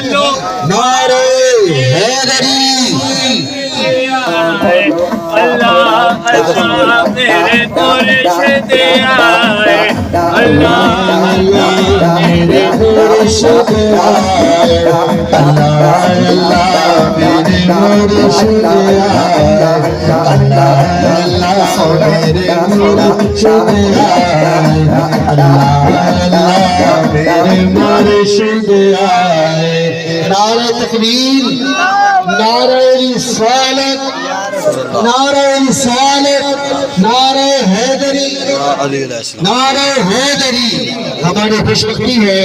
نعرہ حیدری اللہ اللہ میرے مرشد آئے اللہ میرے مرشد آئے اللہ اللہ میرے مرشد آئے اللہ اللہ میرے مرشد آئے اللہ اللہ میرے مرشد آئے نعرہ تکبیر نعرہ رسالت نعرہ رسالت نعرہ حیدری نعرہ حیدری ہماری خوشبختی ہے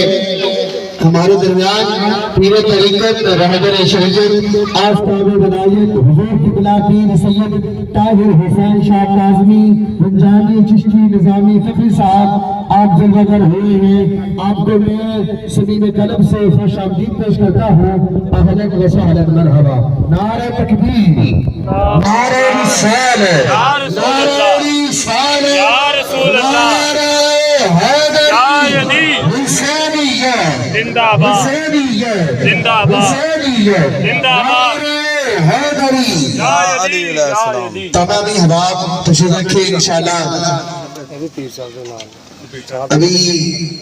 ہمارے درمیان پیر طریقت رہبر شریعت آفتاب ولایت حضور قبلہ پیر سید طاہر حسین شاہ کاظمی رنجانی چشتی نظامی فقری صاحب آپ جلوگر ہوئے ہیں آپ کو میں سمیم قلب سے خوش آمدید پیش کرتا ہوں اہلاً و سہلاً مرحبا نعرہ تکبیر نعرہ رسالت نعرہ رسالت نعرہ حیدری حسینیت زندہ باد حسینیت زندہ باد حسینیت زندہ باد نعرہ حیدری علی تمامی احباب تشریف رکھیں انشاءاللہ ابھی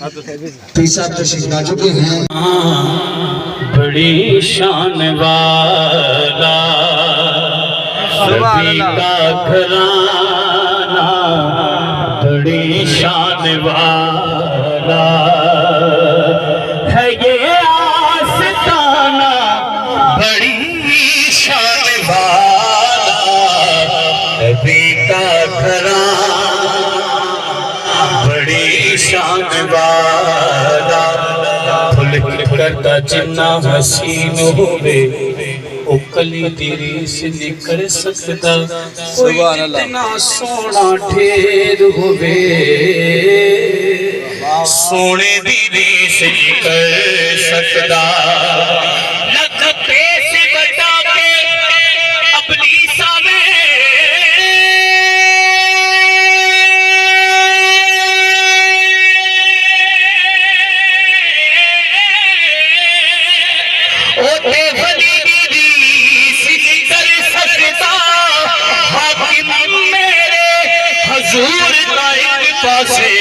پیر صاحب تشریف لا چکے ہیں بڑی شان والا نبی کا گھرانہ بڑی شان والا ہے یہ آستانہ بڑی شان والا نبی کا گھرانہ بڑی شان والا پھل کرتا جنہ حسین ہوئے او کلی تیری سے نکل سکتا کوئی اتنا سونا ڈھیر ہوئے سونے دیری سے نکل سکتا لگتے سے بتا کے اپنی سامنے حضور تائب پاسے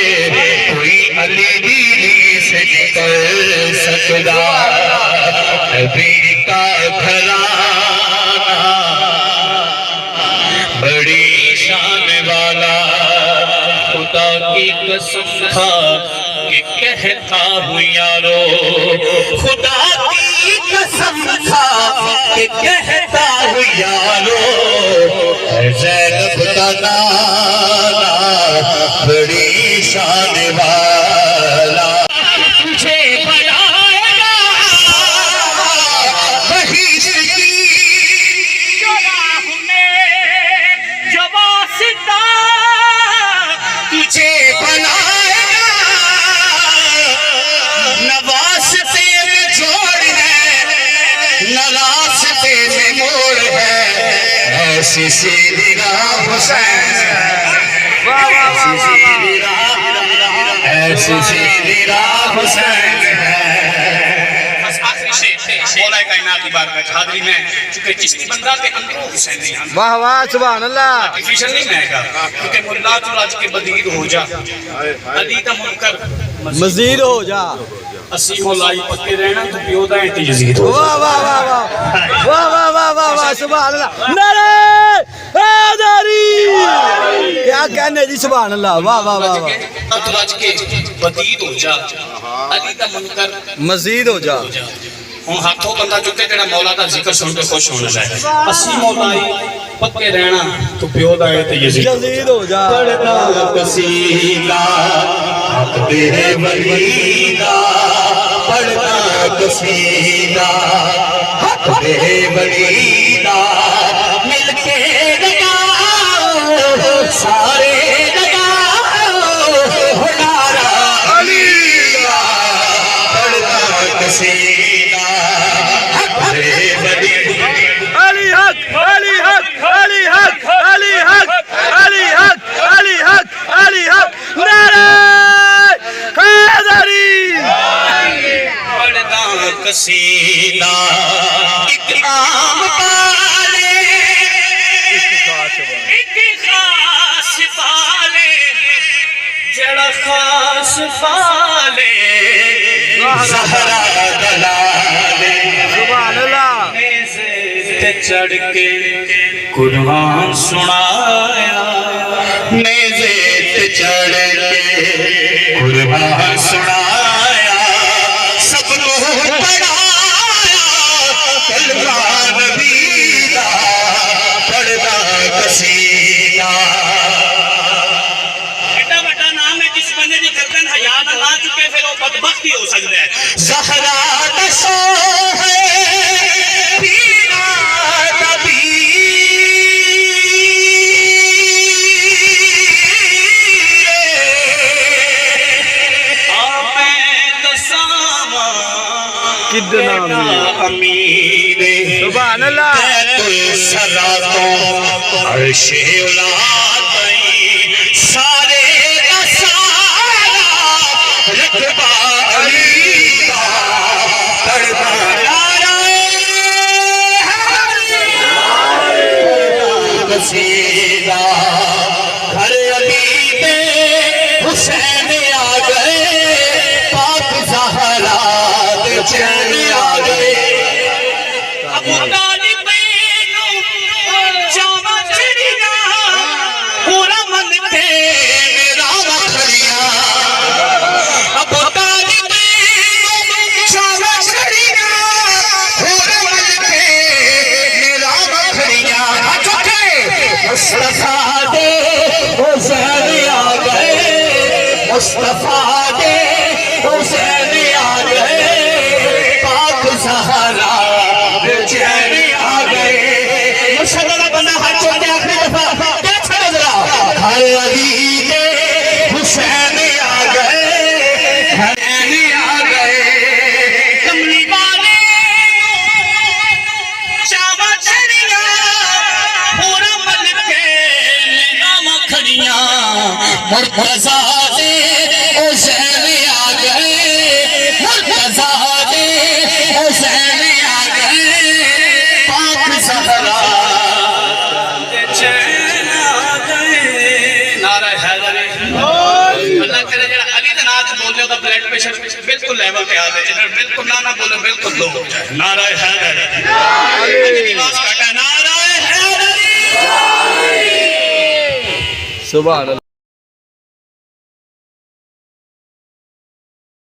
کوئی علی دیلی سے نکل سکتا نبی کا گھرانہ بڑی شان والا خدا کی قسم کھا کہ کہتا ہوں یارو خدا کی قسم کھا کہ کہتا ہوں یارو زینب کا نانا بڑی شان والا تجھے بنائے گا بہشت کی راہ میں جو واسطہ تجھے بنائے گا نہ واسطے میں جوڑ ہے نہ راستے میں موڑ ہے ایسی سیدھی راہ حسین ایسی سیدھی راہ ایسی سیدھی راہ حسین بس آخری شیخ مولا کائنات کی بارگاہ حاضری میں چونکہ چشتی بندہ کے اندروں حسین نہیں آنا واہ واہ سبحان اللہ آرٹیفیشل نہیں میں گا کیونکہ ملا تو راج کے بدید ہو جا علی دا منکر مزید ہو جا اسی مولائی پکے رہنا تو پیودا ہے یزید ہو واہ واہ واہ واہ واہ واہ واہ واہ واہ سبحان اللہ نعرہ حیدری کیا کہنے جی سبحان اللہ واہ واہ واہ واہ تو راج کے بدید ہو جا علی دا منکر مزید ہو جا ہوں ہاتھوں بندہ چکے جڑا مولا دا ذکر سن کے خوش ہونا جائے اسی مولائی پکے رہنا تو پیودا ہے یزید ہو جا پڑھتا قصیدہ حق تیرے ولیدہ پڑھتا قصیدہ حق تیرے ولیدہ مل کے لگاؤ سارے لگاؤ نعرہ علی پڑھتا قصیدہ حق تیرے ولیدہ علی حق علی حق علی حق علی حق علی حق علی حق علی حق نعرہ حیدری پڑھتا قصیدہ ایک عام پالے ایک خاص پالے جڑا خاص پالے زہرا دلالے سبحان اللہ تے چڑھ کے قرآن سنایا نیزے تے چڑھ کے قرآن سنایا سب کو پڑھایا کلمہ نبی دا پڑھدا قصیدہ ایڈا بڑا نام ہے جس بندے دی گردن حیا نہ لا چکے پھر وہ بدبخت ہی ہو سکتا ہے زہرا دسو ہے پیرا نبی کدنا امیر سبحان اللہ عرش اولاد سارے کا سارا رتبہ علی کا پڑھتا قصیدہ گھر علی میں حسین آ گئے پاک زہرا چین آ گئے ابو طالب جاوا چڑیا پورا من کے میرا رکھڑیا ابو طالب جاوا چڑیا پورا من کے میرا رکھڑیا مصطفیٰ دے حسین آ گئے مصطفیٰ دے حسین آ گئے سہارا چین آ گئے مشہور بنا ہاتھ چھوڑ دے آخری دفعہ دیکھا نظرہ ہر علی کے حسین آ گئے حسین آ گئے کملی والے چاوا چڑیا پورا ملک کے نام کھڑیاں مرتضیٰ دے حسین آ گئے مرتضیٰ حسین آ گئے پاک زہرا چین آ گئے نعرہ حیدر اللہ کرے جڑا علی دا نام بولے دا بلڈ پریشر بالکل لیول پہ آ جائے جڑا بالکل نہ بولے بالکل لو ہو جائے نعرہ حیدر آواز کٹا نعرہ حیدر سبحان اللہ